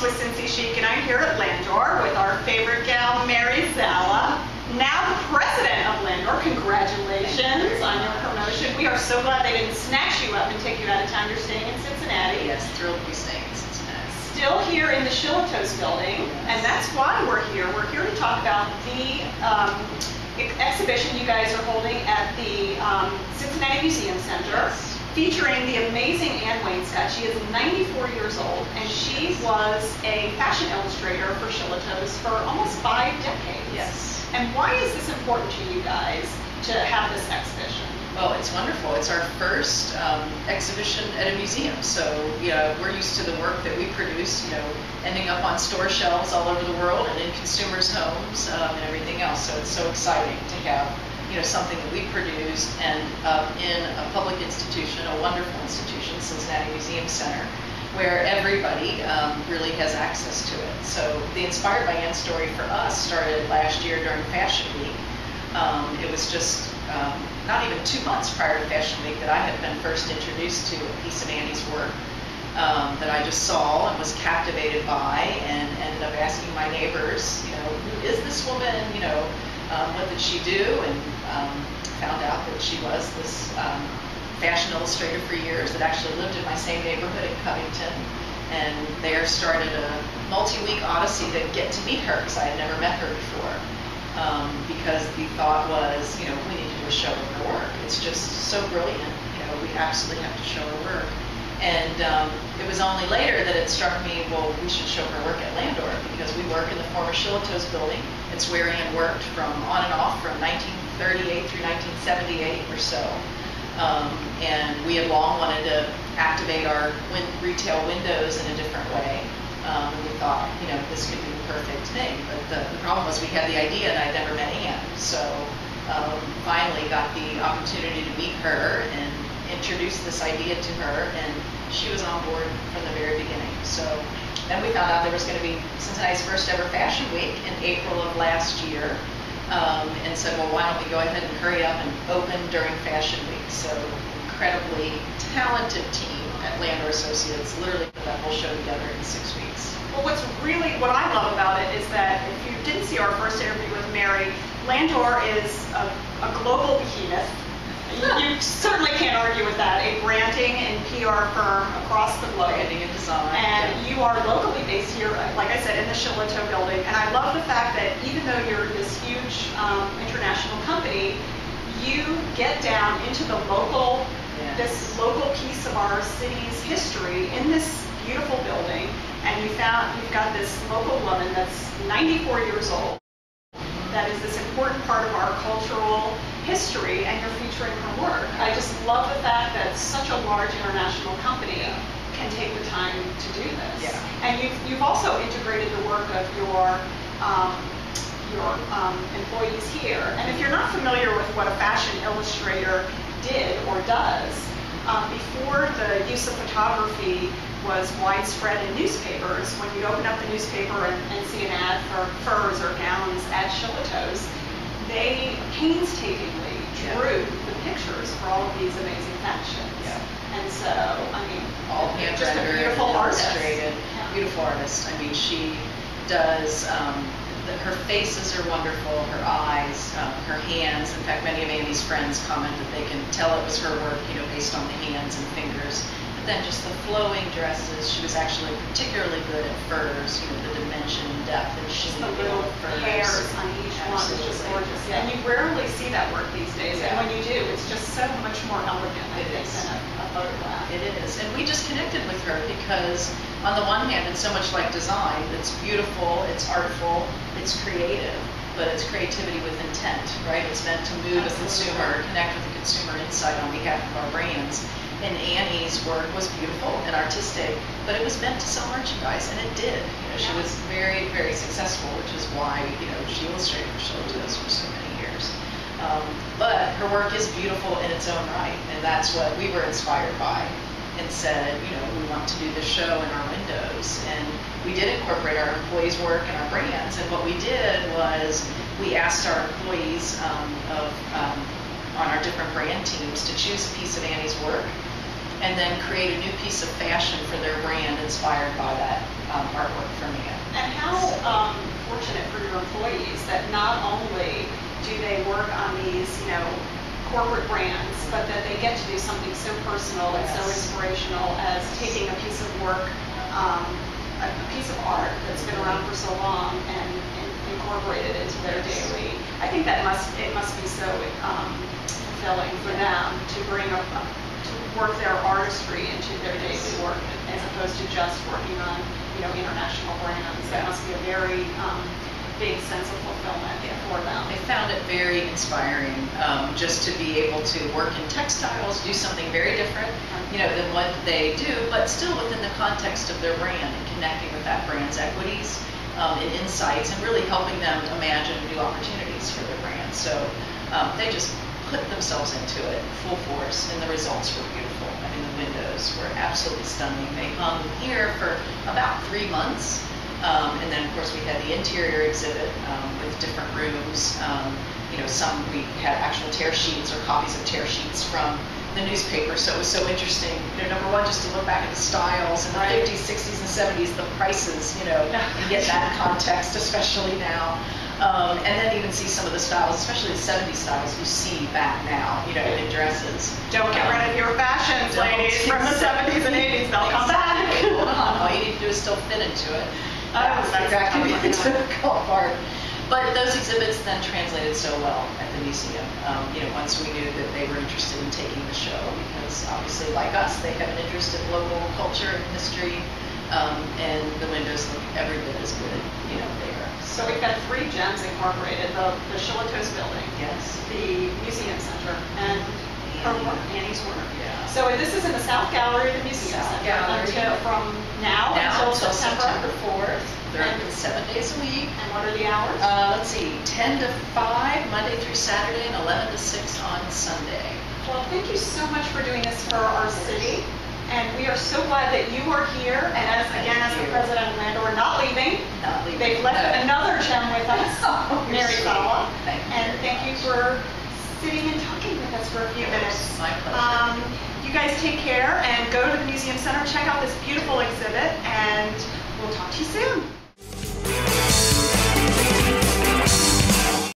With Cincy Chic, and I'm here at Landor with our favorite gal, Mary Zala, now the president of Landor. Congratulations on your promotion. We are so glad they didn't snatch you up and take you out of town. You're staying in Cincinnati. Yes, thrilled to be staying in Cincinnati. Still here in the Shillitoes building, and that's why we're here. We're here to talk about the exhibition you guys are holding at the Cincinnati Museum Center. Yes. Featuring the amazing Anne Wainscott. She is 94 years old, and she was a fashion illustrator for Shillitoes for almost 5 decades. Yes. And why is this important to you guys to have this exhibition? Well, it's wonderful. It's our first exhibition at a museum, so we're used to the work that we produce, ending up on store shelves all over the world and in consumers' homes and everything else. So it's so exciting to have something that we produced and in a public institution, a wonderful institution, Cincinnati Museum Center, where everybody really has access to it. So the Inspired by Anne story for us started last year during Fashion Week. It was just not even 2 months prior to Fashion Week that I had been first introduced to a piece of Annie's work that I just saw and was captivated by, and ended up asking my neighbors, who is this woman? What did she do? And found out that she was this fashion illustrator for years that actually lived in my same neighborhood in Covington, and there started a multi-week odyssey to get to meet her, because I had never met her before, because the thought was, we need to do a show of her work. It's just so brilliant, we absolutely have to show her work. And it was only later that it struck me, well, we should show her work at Landor, because we work in the former Shillitoes building. It's where Anne worked from on and off from 1938 through 1978 or so. And we had long wanted to activate our retail windows in a different way. And we thought, this could be the perfect thing. But the problem was we had the idea and I'd never met Anne. So finally got the opportunity to meet her and introduce this idea to her, and she was on board from the very beginning. So then we found out there was going to be Cincinnati's first ever Fashion Week in April of last year, and said, well, why don't we go ahead and hurry up and open during Fashion Week. So incredibly talented team at Landor Associates literally put that whole show together in 6 weeks. Well, what I love about it is that if you didn't see our first interview with Mary, Landor is a global behemoth. You certainly can't argue with that. A branding and PR firm across the globe. Branding and design. And you are locally based here, like I said, in the Shillitoe building. And I love the fact that even though you're this huge international company, you get down into the local, this local piece of our city's history in this beautiful building. And you've got this local woman that's 94 years old. That is this important part of our cultural history, and you're featuring her work. I just love the fact that such a large international company can take the time to do this. Yeah. And you've also integrated the work of your employees here. And if you're not familiar with what a fashion illustrator did or does, before the use of photography was widespread in newspapers, when you'd open up the newspaper and see an ad for furs or gowns at Shillitoes, they painstakingly drew the pictures for all of these amazing fashions. Yeah. And so, all hand just a rendered, beautiful artist. illustrated, beautiful artist. She does, her faces are wonderful, her eyes, her hands. In fact, many of Annie's friends comment that they can tell it was her work, based on the hands and fingers. But then just the flowing dresses, she was actually particularly good at furs, the dimension, depth, and sheen. The little hairs on each one is just gorgeous. Yeah. And you rarely see that work these days. Yeah. And when you do, it's just so much more elegant, I think, than a photograph. It is. And we just connected with her because, on the one hand, it's so much like design. It's beautiful, it's artful, it's creative, but it's creativity with intent, right? It's meant to move the consumer, connect with the consumer insight on behalf of our brands. And Annie's work was beautiful and artistic, but it was meant to sell merchandise, and it did. She was very, very successful, which is why she illustrated for Shillitoes for so many years. But her work is beautiful in its own right, and that's what we were inspired by, and said, we want to do this show in our windows. And we did incorporate our employees' work and our brands, and what we did was we asked our employees on our different brand teams to choose a piece of Annie's work, and then create a new piece of fashion for their brand inspired by that artwork from Anne. And how fortunate for your employees that not only do they work on these, corporate brands, but that they get to do something so personal and so inspirational as taking a piece of work, a piece of art that's been around for so long and incorporate it into their daily. I think that it must be so fulfilling for them to bring to work their artistry into their daily work as opposed to just working on international brands. That must be a very big sense of fulfillment for them. They found it very inspiring just to be able to work in textiles, do something very different, than what they do, but still within the context of their brand and connecting with that brand's equities and insights, and really helping them imagine new opportunities for their brand. So they just put themselves into it full force, and the results were beautiful. I mean, the windows were absolutely stunning. They hung here for about 3 months. And then, of course, we had the interior exhibit with different rooms. Some we had actual tear sheets or copies of tear sheets from the newspaper. So it was so interesting. Number one, just to look back at the styles in the 50s, 60s, and 70s, the prices, and get that context, especially now. And then even see some of the styles, especially the 70s styles you see back now, in dresses. Don't get rid of your fashions, ladies, from the 70s and 80s. They'll come back. All you need to do is still fit into it. That's exactly the difficult part. But those exhibits then translated so well at the museum. Once we knew that they were interested in taking the show, because obviously, like us, they have an interest in local culture and history, and the windows look every bit as good, there. So we've got 3 gems incorporated: the Shillito's building, the museum center, and her work, Annie's work. Yeah. So this is in the South Gallery of the Museum Center from now until September 4th. They're open 7 days a week. And what are the hours? Let's see, 10 to 5 Monday through Saturday, and 11 to 6 on Sunday. Well, thank you so much for doing this for our city. And we are so glad that you are here. And as the president of Landor, not leaving. Not leaving. They've left another gem with us, Mary Fowler. And thank you for sitting and talking with us for a few minutes. My pleasure. You guys take care and go to the Museum Center, check out this beautiful exhibit, and we'll talk to you soon.